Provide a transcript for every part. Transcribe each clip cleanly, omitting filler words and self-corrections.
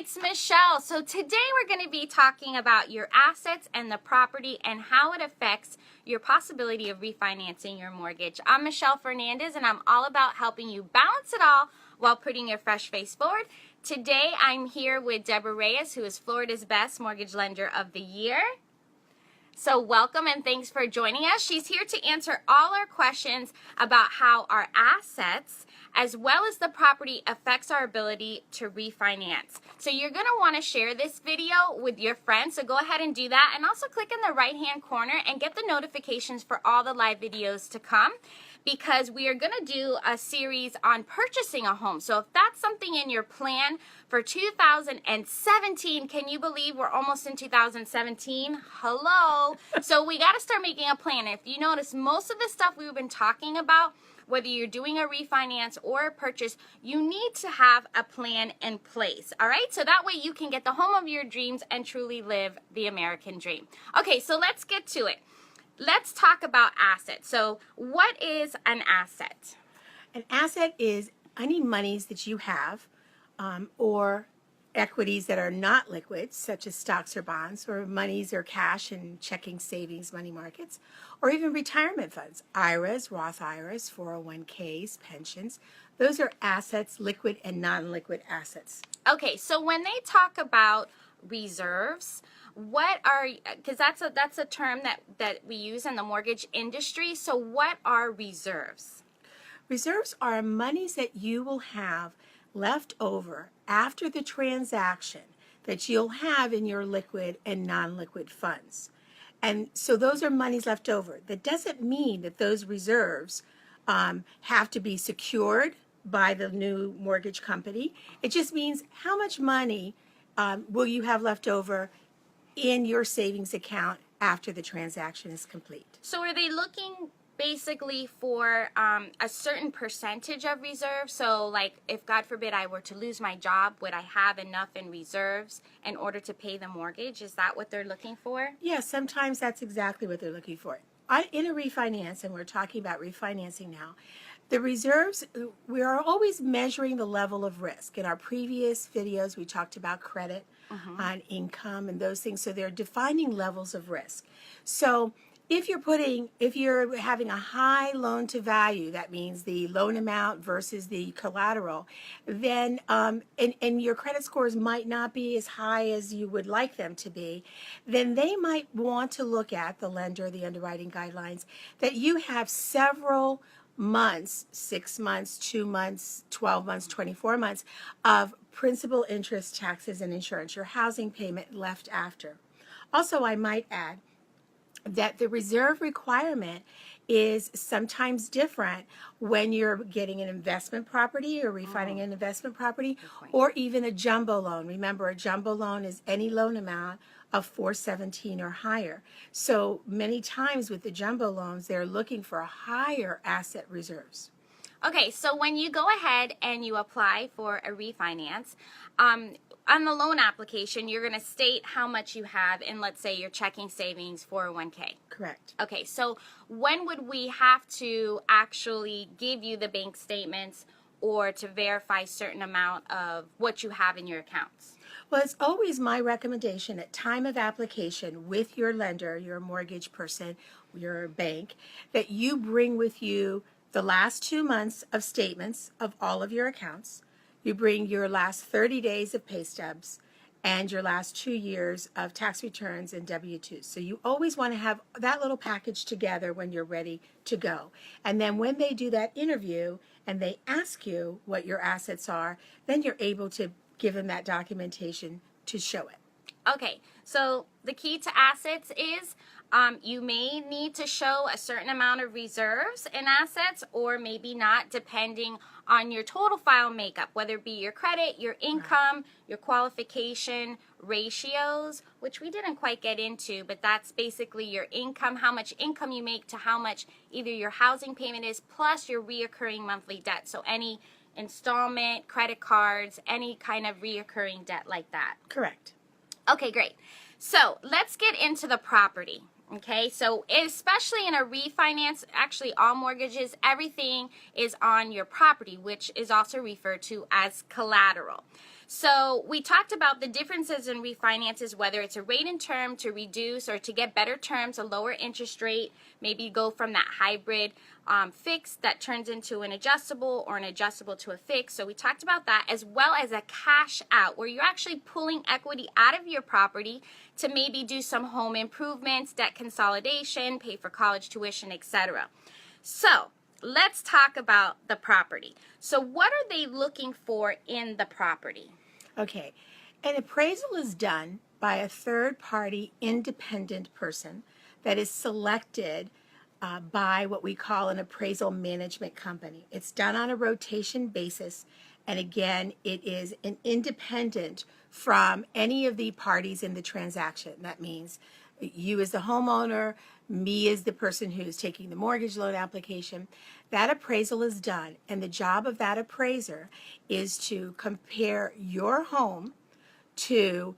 it's Michelle. So today we're going to be talking about your assets and the property and how it affects your possibility of refinancing your mortgage. I'm Michelle Fernandez, and I'm all about helping you balance it all while putting your fresh face forward. Today I'm here with Deborah Reyes, who is Florida's best mortgage lender of the year. So welcome and thanks for joining us. She's here to answer all our questions about how our assets as well as the property affects our ability to refinance. So you're going to want to share this video with your friends, so go ahead and do that, and also click in the right hand corner and get the notifications for all the live videos to come, because we are going to do a series on purchasing a home. So if that's something in your plan for 2017, can you believe we're almost in 2017? Hello. So we got to start making a plan. If you notice, most of the stuff we've been talking about, whether you're doing a refinance or a purchase, you need to have a plan in place, all right? So that way you can get the home of your dreams and truly live the American dream. Okay, so let's get to it. Let's talk about assets. So what is an asset? An asset is any monies that you have or equities that are not liquid, such as stocks or bonds, or monies or cash in checking, savings, money markets, or even retirement funds, IRAs, Roth IRAs, 401ks, pensions. Those are assets, liquid and non-liquid assets. Okay, so when they talk about reserves, what are, because that's a term that we use in the mortgage industry, so what are reserves? Reserves are monies that you will have left over after the transaction that you'll have in your liquid and non-liquid funds. And so those are monies left over. That doesn't mean that those reserves have to be secured by the new mortgage company. It just means how much money will you have left over in your savings account after the transaction is complete. So are they looking basically for a certain percentage of reserves? So like if God forbid I were to lose my job, would I have enough in reserves in order to pay the mortgage? Is that what they're looking for? Yeah, sometimes that's exactly what they're looking for. In a refinance, and we're talking about refinancing now, the reserves, we are always measuring the level of risk. In our previous videos, we talked about credit, on income and those things. So they're defining levels of risk. So if you're having a high loan to value, that means the loan amount versus the collateral, then and your credit scores might not be as high as you would like them to be, then they might want to look at, the lender, the underwriting guidelines, that you have several months, 6 months, 2 months, 12 months, 24 months of principal, interest, taxes, and insurance, your housing payment left after. Also, I might add that the reserve requirement is sometimes different when you're getting an investment property or refining an investment property, or even a jumbo loan. Remember, a jumbo loan is any loan amount of 417 or higher. So many times with the jumbo loans, they're looking for higher asset reserves. Okay, so when you go ahead and you apply for a refinance, on the loan application, you're going to state how much you have in, let's say, your checking, savings, 401k. Correct. Okay, so when would we have to actually give you the bank statements or to verify a certain amount of what you have in your accounts? Well, it's always my recommendation at time of application with your lender, your mortgage person, your bank, that you bring with you the last 2 months of statements of all of your accounts. You bring your last 30 days of pay stubs and your last 2 years of tax returns and W-2s. So you always want to have that little package together when you're ready to go. And then when they do that interview and they ask you what your assets are, then you're able to give them that documentation to show it. Okay, so the key to assets is you may need to show a certain amount of reserves in assets, or maybe not, depending on your total file makeup, whether it be your credit, your income, your qualification ratios, which we didn't quite get into, but that's basically your income, how much income you make to how much either your housing payment is, plus your reoccurring monthly debt. So any installment, credit cards, any kind of reoccurring debt like that. Correct. Okay, great. So let's get into the property. Okay, so especially in a refinance, actually all mortgages, everything is on your property, which is also referred to as collateral. So we talked about the differences in refinances, whether it's a rate and term to reduce or to get better terms, a lower interest rate, maybe go from that hybrid fixed that turns into an adjustable or an adjustable to a fixed. So we talked about that, as well as a cash out where you're actually pulling equity out of your property to maybe do some home improvements, debt consolidation, pay for college tuition, etc. So let's talk about the property. So what are they looking for in the property? Okay. An appraisal is done by a third-party independent person that is selected by what we call an appraisal management company. It's done on a rotation basis, and again, it is an independent from any of the parties in the transaction. That means you as the homeowner, me as the person who's taking the mortgage loan application. That appraisal is done, and the job of that appraiser is to compare your home to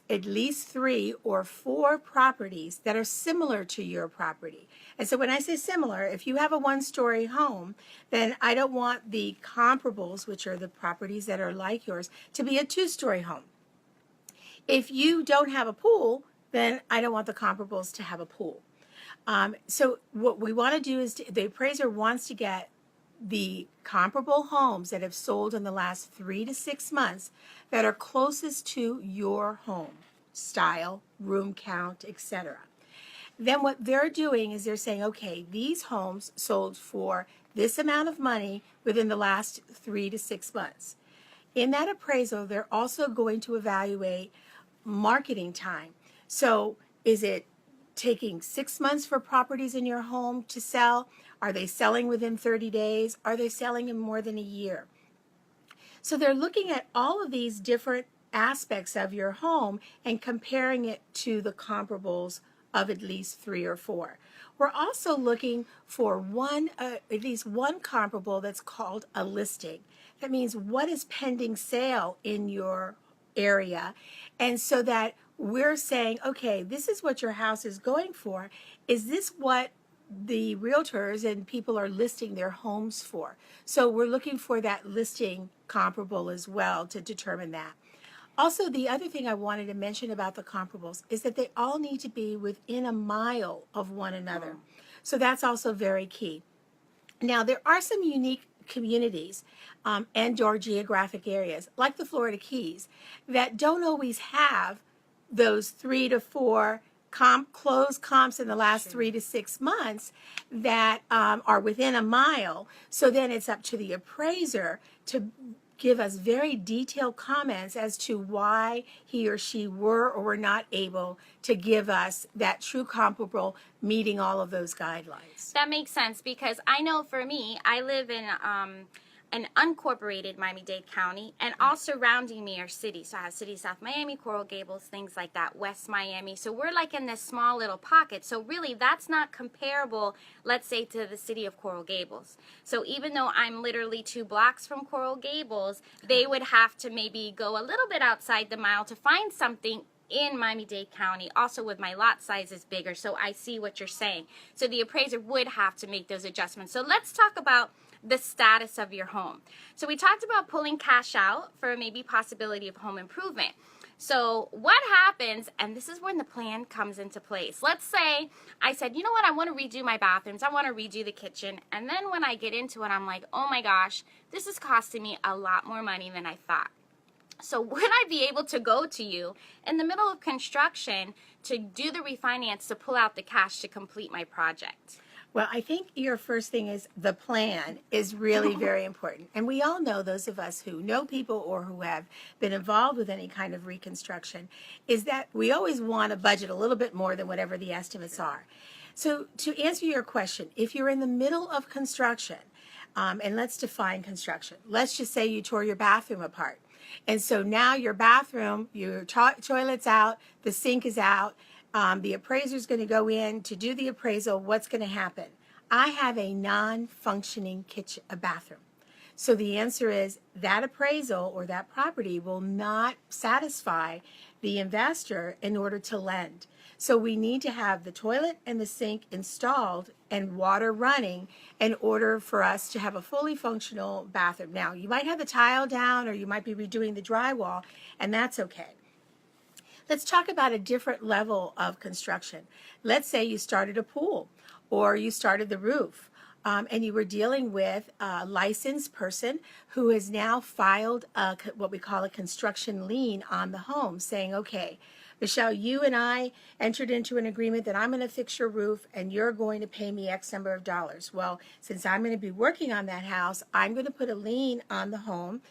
at least 3 or 4 properties that are similar to your property. And so when I say similar, if you have a 1-story home, then I don't want the comparables, which are the properties that are like yours, to be a 2-story home. If you don't have a pool, then I don't want the comparables to have a pool. So what we want to do is the appraiser wants to get the comparable homes that have sold in the last 3 to 6 months that are closest to your home, style, room count, etc. Then what they're doing is they're saying, okay, these homes sold for this amount of money within the last 3 to 6 months. In that appraisal, they're also going to evaluate marketing time. So is it taking 6 months for properties in your home to sell? Are they selling within 30 days? Are they selling in more than a year? So they're looking at all of these different aspects of your home and comparing it to the comparables of at least 3 or 4. We're also looking for at least one comparable that's called a listing. That means what is pending sale in your area, and so that we're saying, okay, this is what your house is going for. Is this what the realtors and people are listing their homes for? So we're looking for that listing comparable as well to determine that. Also, the other thing I wanted to mention about the comparables is that they all need to be within a mile of one another. So that's also very key. Now, there are some unique communities and or geographic areas, like the Florida Keys, that don't always have those 3 to 4 closed comps in the last 3 to 6 months that are within a mile. So then it's up to the appraiser to give us very detailed comments as to why he or she were or were not able to give us that true comparable meeting all of those guidelines. That makes sense, because I know for me, I live in an unincorporated Miami-Dade County, and all surrounding me are cities. So I have City South Miami, Coral Gables, things like that, West Miami. So we're like in this small little pocket. So really that's not comparable, let's say, to the city of Coral Gables. So even though I'm literally 2 blocks from Coral Gables, they would have to maybe go a little bit outside the mile to find something in Miami-Dade County. Also, with my lot size is bigger, so I see what you're saying. So the appraiser would have to make those adjustments. So let's talk about the status of your home. So we talked about pulling cash out for maybe possibility of home improvement. So what happens, and this is when the plan comes into place. Let's say I said, you know what, I want to redo my bathrooms, I want to redo the kitchen, and then when I get into it, I'm like, oh my gosh, this is costing me a lot more money than I thought. So would I be able to go to you in the middle of construction to do the refinance to pull out the cash to complete my project? Well, I think your first thing is the plan is really very important. And we all know, those of us who know people or who have been involved with any kind of reconstruction, is that we always want to budget a little bit more than whatever the estimates are. So to answer your question, if you're in the middle of construction, and let's define construction. Let's just say you tore your bathroom apart. And so now your bathroom, your toilet's out, the sink is out, the appraiser's going to go in to do the appraisal. What's going to happen? I have a non-functioning bathroom. So the answer is that appraisal or that property will not satisfy the investor in order to lend. So we need to have the toilet and the sink installed and water running in order for us to have a fully functional bathroom. Now, you might have the tile down or you might be redoing the drywall, and that's okay. Let's talk about a different level of construction. Let's say you started a pool or you started the roof. And you were dealing with a licensed person who has now filed what we call a construction lien on the home, saying, okay, Michelle, you and I entered into an agreement that I'm going to fix your roof and you're going to pay me X number of dollars. Well, since I'm going to be working on that house, I'm going to put a lien on the home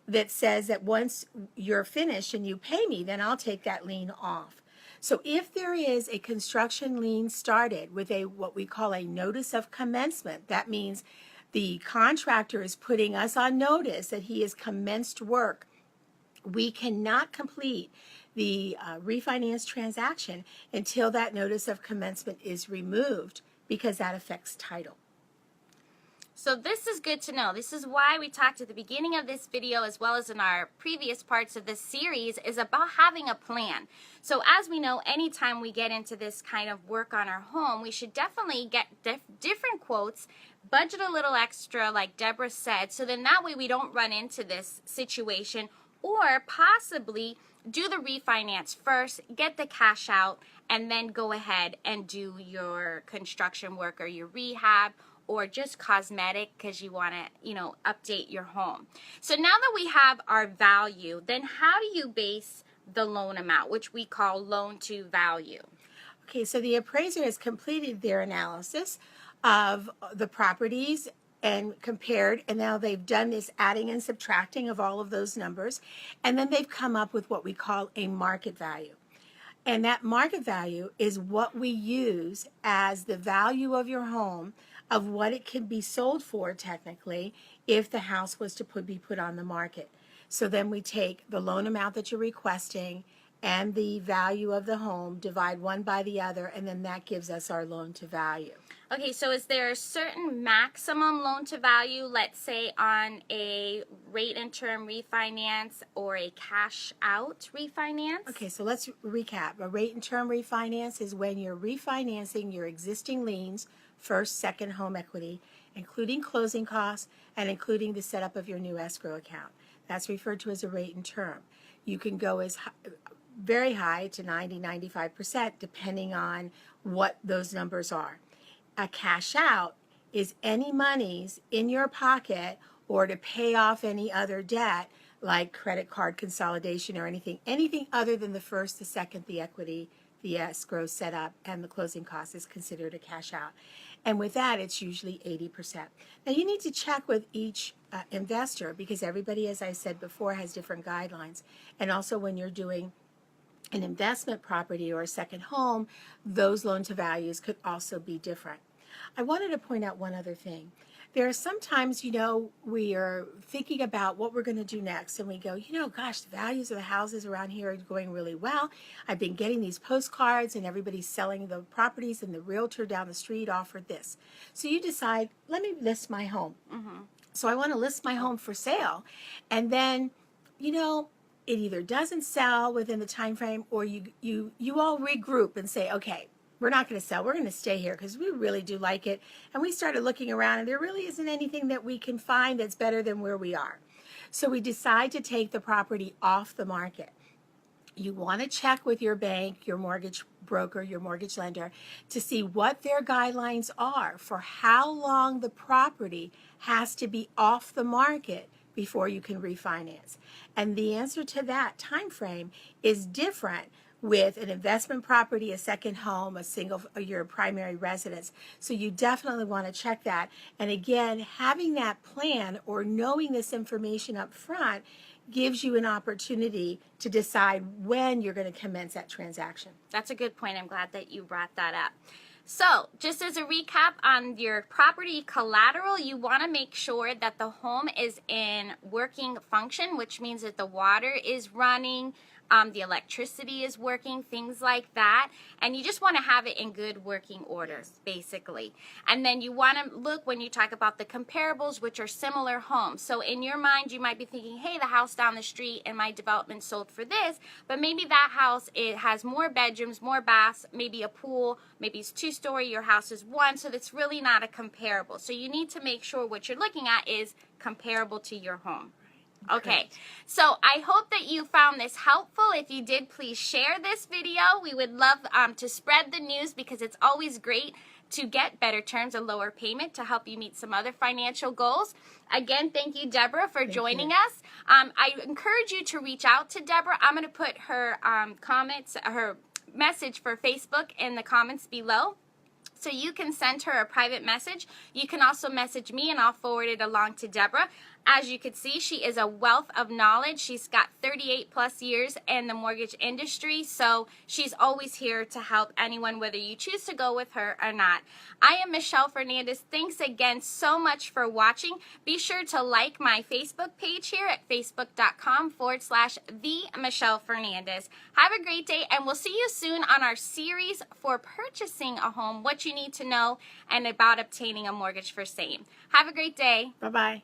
that says that once you're finished and you pay me, then I'll take that lien off. So if there is a construction lien started with what we call a notice of commencement, that means the contractor is putting us on notice that he has commenced work. We cannot complete the refinance transaction until that notice of commencement is removed, because that affects title. So this is good to know. This is why we talked at the beginning of this video, as well as in our previous parts of this series, is about having a plan. So as we know, anytime we get into this kind of work on our home, we should definitely get different quotes, budget a little extra, like Deborah said, so then that way we don't run into this situation, or possibly do the refinance first, get the cash out, and then go ahead and do your construction work or your rehab, or just cosmetic because you want to, update your home. So now that we have our value, then how do you base the loan amount, which we call loan to value? Okay, so the appraiser has completed their analysis of the properties and compared, and now they've done this adding and subtracting of all of those numbers, and then they've come up with what we call a market value. And that market value is what we use as the value of your home, of what it can be sold for technically if the house was to be put on the market. So then we take the loan amount that you're requesting and the value of the home, divide one by the other, and then that gives us our loan to value. Okay, so is there a certain maximum loan to value, let's say on a rate and term refinance or a cash out refinance? Okay, so let's recap. A rate and term refinance is when you're refinancing your existing liens, first, second home equity, including closing costs and including the setup of your new escrow account. That's referred to as a rate and term. You can go as very high to 90-95% depending on what those numbers are. A cash out is any monies in your pocket or to pay off any other debt like credit card consolidation or anything other than the first, the second, the equity, the escrow setup, and the closing cost is considered a cash out. And with that, it's usually 80%. Now, you need to check with each investor because everybody, as I said before, has different guidelines. And also when you're doing an investment property or a second home, those loan to values could also be different. I wanted to point out one other thing. There are sometimes, we are thinking about what we're going to do next, and we go, gosh, the values of the houses around here are going really well. I've been getting these postcards, and everybody's selling the properties, and the realtor down the street offered this. So you decide, let me list my home. Mm-hmm. So I want to list my home for sale, and then, it either doesn't sell within the time frame, or you all regroup and say, okay, we're not going to sell. We're going to stay here because we really do like it. And we started looking around, and there really isn't anything that we can find that's better than where we are. So we decide to take the property off the market. You want to check with your bank, your mortgage broker, your mortgage lender to see what their guidelines are for how long the property has to be off the market before you can refinance. And the answer to that time frame is different with an investment property, a second home, your primary residence. So you definitely want to check that. And again, having that plan or knowing this information up front gives you an opportunity to decide when you're going to commence that transaction. That's a good point. I'm glad that you brought that up. So, just as a recap on your property collateral, you want to make sure that the home is in working function, which means that the water is running, the electricity is working, things like that. And you just want to have it in good working order, basically. And then you want to look when you talk about the comparables, which are similar homes. So in your mind, you might be thinking, hey, the house down the street in my development sold for this, but maybe that house, it has more bedrooms, more baths, maybe a pool, maybe it's 2-story, your house is 1, so that's really not a comparable. So you need to make sure what you're looking at is comparable to your home. Okay, so I hope that you found this helpful. If you did, please share this video. We would love to spread the news, because it's always great to get better terms and lower payment to help you meet some other financial goals. Again, thank you, Deborah, for joining us. I encourage you to reach out to Deborah. I'm going to put her her message for Facebook in the comments below. So you can send her a private message. You can also message me and I'll forward it along to Deborah. As you can see, she is a wealth of knowledge. She's got 38 plus years in the mortgage industry, so she's always here to help anyone, whether you choose to go with her or not. I am Michelle Fernandez. Thanks again so much for watching. Be sure to like my Facebook page here at facebook.com/the Michelle Fernandez. Have a great day, and we'll see you soon on our series for purchasing a home, what you need to know, and about obtaining a mortgage for same. Have a great day. Bye-bye.